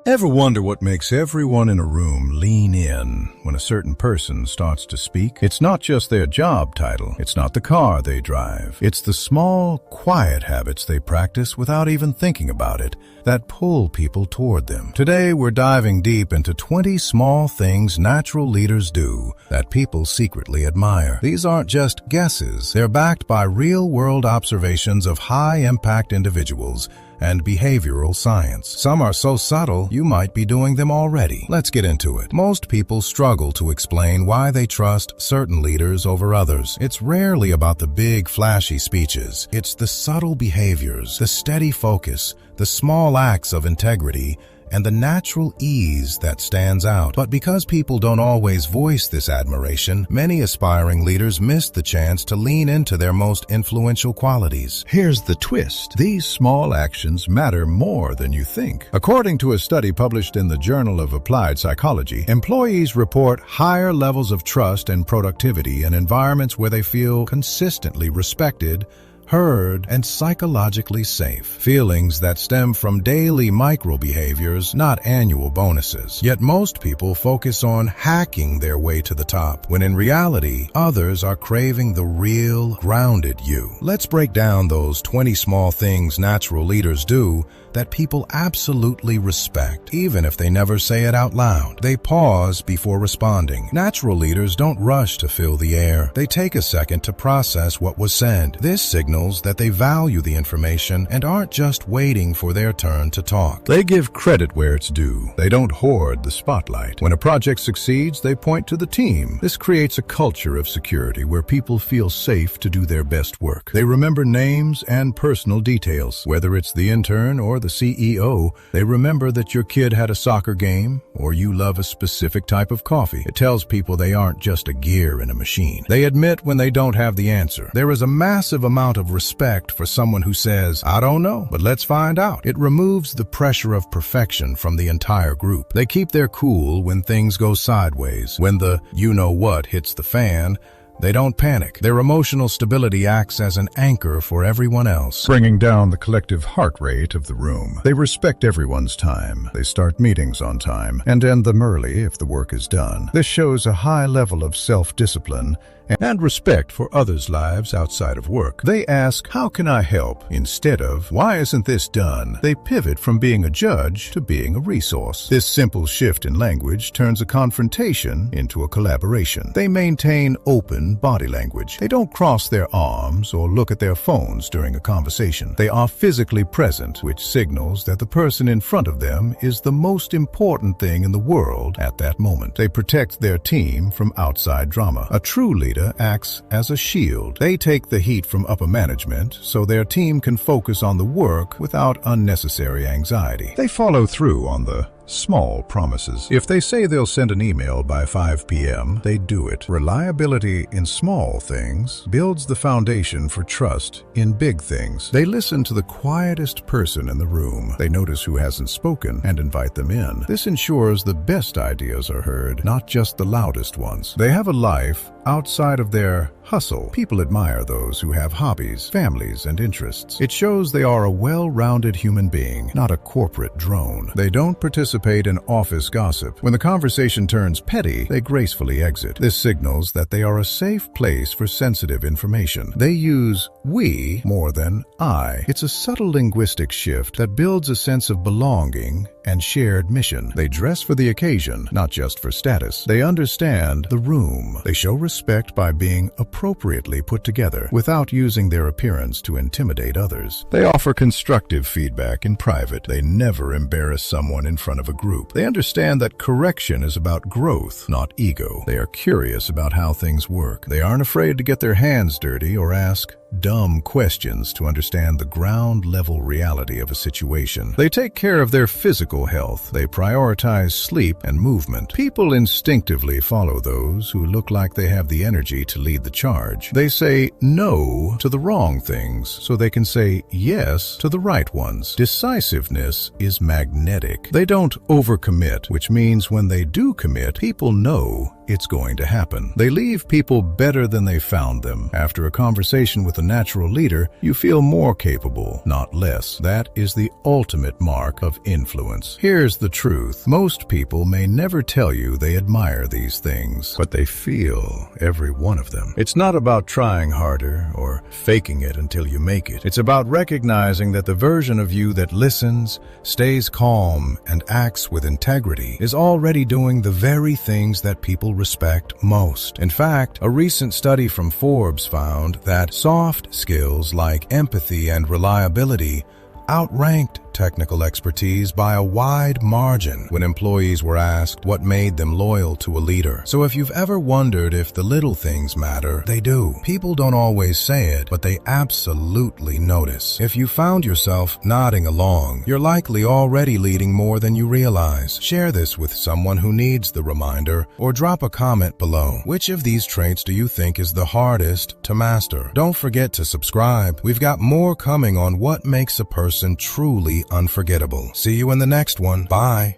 Ever wonder what makes everyone in a room lean in when a certain person starts to speak? It's not just their job title. It's not the car they drive. It's the small, quiet habits they practice without even thinking about it that pull people toward them. Today, we're diving deep into 20 small things natural leaders do that people secretly admire. These aren't just guesses. They're backed by real-world observations of high-impact individuals and behavioral science. Some are so subtle, you might be doing them already. Let's get into it. Most people struggle to explain why they trust certain leaders over others. It's rarely about the big, flashy speeches. It's the subtle behaviors, the steady focus, the small acts of integrity, and the natural ease that stands out. But because people don't always voice this admiration, many aspiring leaders miss the chance to lean into their most influential qualities. Here's the twist. These small actions matter more than you think. According to a study published in the Journal of Applied Psychology, employees report higher levels of trust and productivity in environments where they feel consistently respected, heard, and psychologically safe. Feelings that stem from daily micro-behaviors, not annual bonuses. Yet most people focus on hacking their way to the top, when in reality, others are craving the real, grounded you. Let's break down those 20 small things natural leaders do that people absolutely respect, even if they never say it out loud. They pause before responding. Natural leaders don't rush to fill the air. They take a second to process what was said. This signals that they value the information and aren't just waiting for their turn to talk. They give credit where it's due. They don't hoard the spotlight. When a project succeeds, they point to the team. This creates a culture of security where people feel safe to do their best work. They remember names and personal details. Whether it's the intern or the CEO, they remember that your kid had a soccer game or you love a specific type of coffee. It tells people they aren't just a gear in a machine. They admit when they don't have the answer. There is a massive amount of respect for someone who says, "I don't know, but let's find out." It removes the pressure of perfection from the entire group. They keep their cool when things go sideways. When the you-know-what hits the fan, they don't panic. Their emotional stability acts as an anchor for everyone else, bringing down the collective heart rate of the room. They respect everyone's time. They start meetings on time and end them early if the work is done. This shows a high level of self-discipline and respect for others' lives outside of work. They ask, "How can I help?" instead of, "Why isn't this done?" They pivot from being a judge to being a resource. This simple shift in language turns a confrontation into a collaboration. They maintain open body language. They don't cross their arms or look at their phones during a conversation. They are physically present, which signals that the person in front of them is the most important thing in the world at that moment. They protect their team from outside drama. A true leader acts as a shield. They take the heat from upper management so their team can focus on the work without unnecessary anxiety. They follow through on the small promises. If they say they'll send an email by 5 p.m., they do it. Reliability in small things builds the foundation for trust in big things. They listen to the quietest person in the room. They notice who hasn't spoken and invite them in. This ensures the best ideas are heard, not just the loudest ones. They have a life outside of their hustle. People admire those who have hobbies, families, and interests. It shows they are a well-rounded human being, not a corporate drone. They don't participate in office gossip. When the conversation turns petty, they gracefully exit. This signals that they are a safe place for sensitive information. They use we more than I. It's a subtle linguistic shift that builds a sense of belonging and shared mission. They dress for the occasion, not just for status. They understand the room. They show respect by being appropriately put together without using their appearance to intimidate others. They offer constructive feedback in private. They never embarrass someone in front of a group. They understand that correction is about growth, not ego. They are curious about how things work. They aren't afraid to get their hands dirty or ask dumb questions to understand the ground-level reality of a situation. They take care of their physical health. They prioritize sleep and movement. People instinctively follow those who look like they have the energy to lead the charge. They say no to the wrong things so they can say yes to the right ones. Decisiveness is magnetic. They don't overcommit, which means when they do commit, people know it's going to happen. They leave people better than they found them. After a conversation with a natural leader, you feel more capable, not less. That is the ultimate mark of influence. Here's the truth. Most people may never tell you they admire these things, but they feel every one of them. It's not about trying harder or faking it until you make it. It's about recognizing that the version of you that listens, stays calm, and acts with integrity is already doing the very things that people respect most. In fact, a recent study from Forbes found that soft skills like empathy and reliability outranked technical expertise by a wide margin when employees were asked what made them loyal to a leader. So if you've ever wondered if the little things matter, they do. People don't always say it, but they absolutely notice. If you found yourself nodding along, you're likely already leading more than you realize. Share this with someone who needs the reminder, or drop a comment below. Which of these traits do you think is the hardest to master? Don't forget to subscribe. We've got more coming on what makes a person truly unforgettable. See you in the next one. Bye.